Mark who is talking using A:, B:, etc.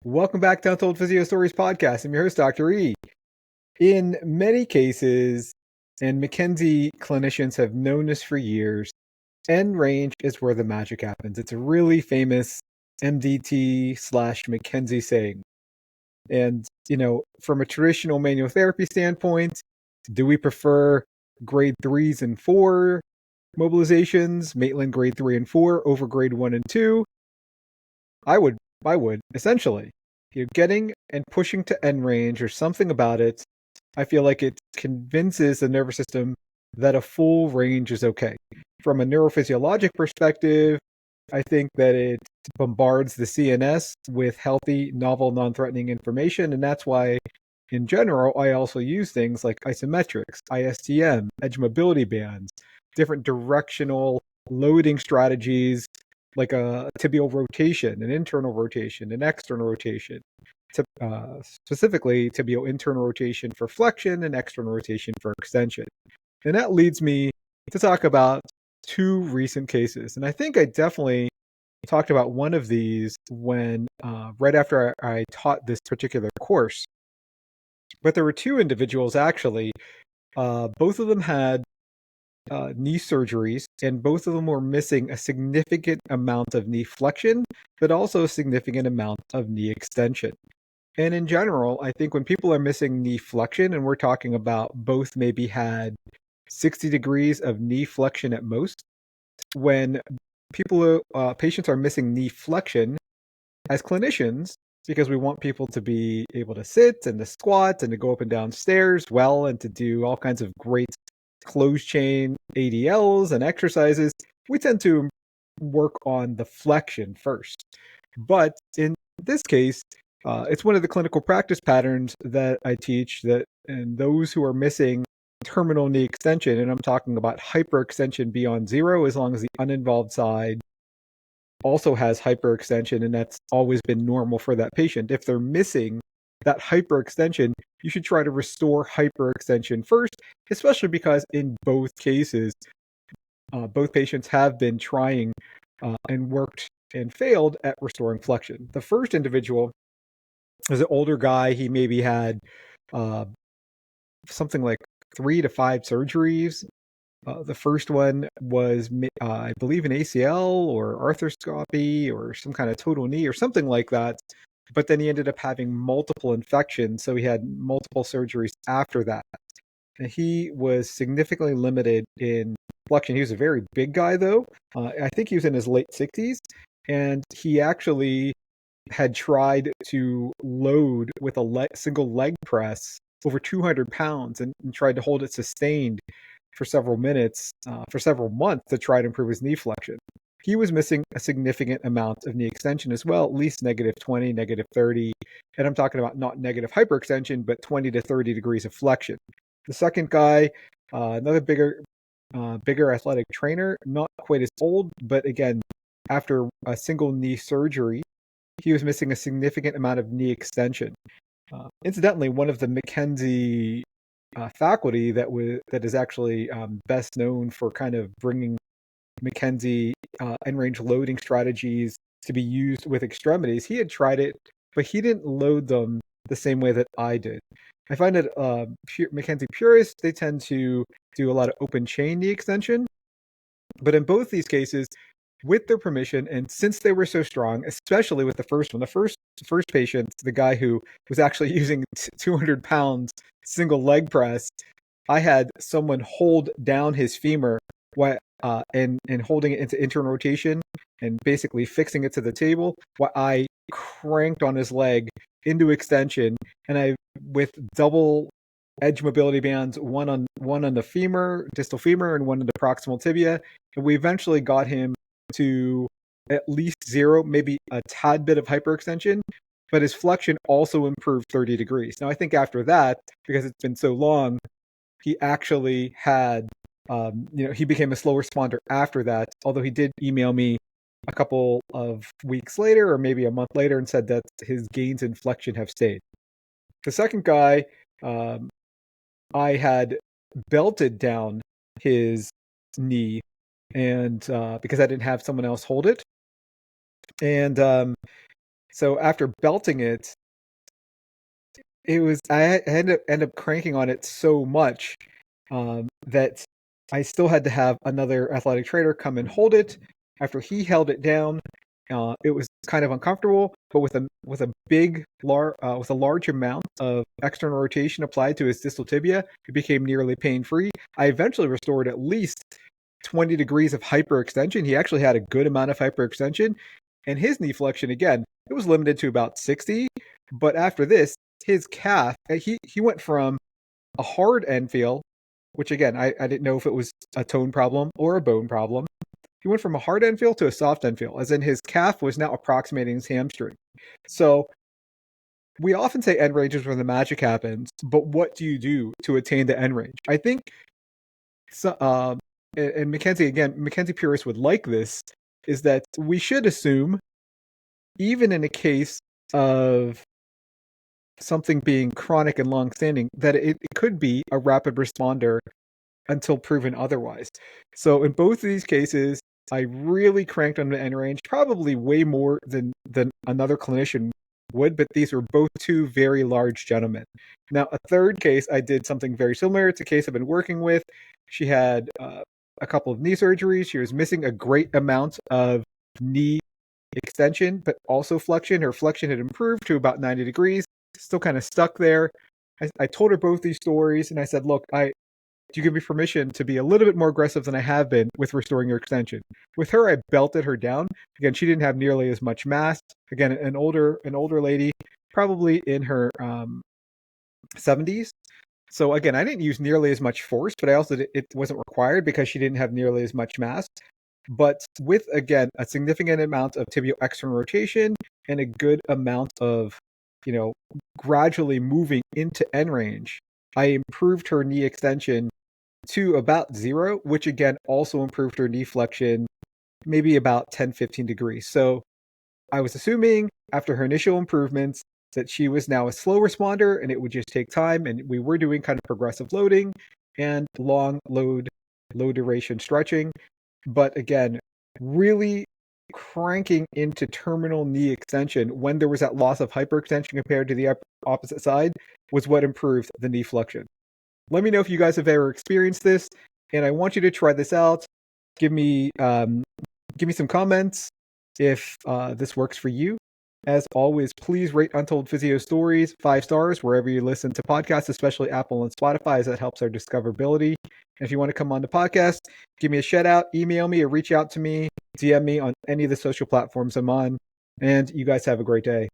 A: Welcome back to Untold Physio Stories podcast. I'm your host, Dr. E. In many cases, and McKenzie clinicians have known this for years, end range is where the magic happens. It's a really famous MDT slash McKenzie saying. And, from a traditional manual therapy standpoint, do we prefer grade 3s and 4 mobilizations, Maitland grade 3 and 4 over grade 1 and 2? I would essentially. Getting and pushing to end range or something about it, I feel like it convinces the nervous system that a full range is okay. From a neurophysiologic perspective, I think that it bombards the CNS with healthy, novel, non-threatening information, and that's why, in general, I also use things like isometrics, ISTM, edge mobility bands, different directional loading strategies like a tibial rotation, an internal rotation, an external rotation, specifically tibial internal rotation for flexion and external rotation for extension. And that leads me to talk about two recent cases. And I think I definitely talked about one of these when right after I taught this particular course. But there were two individuals actually. Both of them had knee surgeries, and both of them were missing a significant amount of knee flexion, but also a significant amount of knee extension. And in general, I think when people are missing knee flexion, and we're talking about both maybe had 60 degrees of knee flexion at most, when patients are missing knee flexion, as clinicians, because we want people to be able to sit and to squat and to go up and down stairs well and to do all kinds of great closed chain ADLs and exercises, we tend to work on the flexion first. But in this case, it's one of the clinical practice patterns that I teach and those who are missing terminal knee extension, and I'm talking about hyperextension beyond zero, as long as the uninvolved side also has hyperextension, and that's always been normal for that patient. If they're missing that hyperextension, you should try to restore hyperextension first, especially because in both cases, both patients have been trying and worked and failed at restoring flexion. The first individual is an older guy. He maybe had something like 3 to 5 surgeries. The first one was, I believe, an ACL or arthroscopy or some kind of total knee or something like that. But then he ended up having multiple infections, so he had multiple surgeries after that. And he was significantly limited in flexion. He was a very big guy, though. I think he was in his late 60s, and he actually had tried to load with a single leg press over 200 pounds and tried to hold it sustained for several minutes, for several months to try to improve his knee flexion. He was missing a significant amount of knee extension as well, at least negative 20, negative 30. And I'm talking about not negative hyperextension, but 20 to 30 degrees of flexion. The second guy, another bigger athletic trainer, not quite as old, but again, after a single knee surgery, he was missing a significant amount of knee extension. Incidentally, one of the McKenzie faculty that is actually best known for kind of bringing McKenzie end range loading strategies to be used with extremities. He had tried it, but he didn't load them the same way that I did. I find that McKenzie purists, they tend to do a lot of open chain knee extension, but in both these cases, with their permission, and since they were so strong, especially with the first one, the first patient, the guy who was actually using 200 pounds single leg press, I had someone hold down his femur and holding it into internal rotation and basically fixing it to the table while I cranked on his leg into extension, and I with double edge mobility bands, one on the femur, distal femur, and one on the proximal tibia, and we eventually got him to at least zero, maybe a tad bit of hyperextension, but his flexion also improved 30 degrees. Now, I think after that, because it's been so long, he actually had, he became a slow responder after that, although he did email me a couple of weeks later or maybe a month later and said that his gains in flexion have stayed. The second guy, I had belted down his knee and because I didn't have someone else hold it. And So after belting it, I ended up cranking on it so much that I still had to have another athletic trainer come and hold it. After he held it down, it was kind of uncomfortable, but with a large amount of external rotation applied to his distal tibia, it became nearly pain-free. I eventually restored at least 20 degrees of hyperextension. He actually had a good amount of hyperextension, and his knee flexion, again, it was limited to about 60. But after this, his calf, he went from a hard end feel, which again, I didn't know if it was a tone problem or a bone problem. He went from a hard end feel to a soft end feel, as in his calf was now approximating his hamstring. So we often say end range is where the magic happens, but what do you do to attain the end range? I think, so, and McKenzie purists would like this, is that we should assume, even in a case of something being chronic and long-standing, that it could be a rapid responder until proven otherwise. So in both of these cases, I really cranked on the end range, probably way more than another clinician would, but these were both two very large gentlemen. Now, a third case, I did something very similar. It's a case I've been working with. She had a couple of knee surgeries. She was missing a great amount of knee extension, but also flexion. Her flexion had improved to about 90 degrees, still kind of stuck there. I told her both these stories, and I said, look, do you give me permission to be a little bit more aggressive than I have been with restoring your extension? With her, I belted her down. Again, she didn't have nearly as much mass. Again, an older lady, probably in her 70s. So again, I didn't use nearly as much force, but it wasn't required because she didn't have nearly as much mass. But with, again, a significant amount of tibial external rotation and a good amount of, gradually moving into end range, I improved her knee extension to about 0, which again also improved her knee flexion maybe about 10-15 degrees. So I was assuming after her initial improvements that she was now a slow responder and it would just take time, and we were doing kind of progressive loading and long low duration stretching. But again, really cranking into terminal knee extension when there was that loss of hyperextension compared to the opposite side was what improved the knee flexion. Let me know if you guys have ever experienced this, and I want you to try this out. Give me some comments if this works for you. As always, please rate Untold Physio Stories 5 stars wherever you listen to podcasts, especially Apple and Spotify, as that helps our discoverability. And if you want to come on the podcast, give me a shout out, email me, or reach out to me, DM me on any of the social platforms I'm on. And you guys have a great day.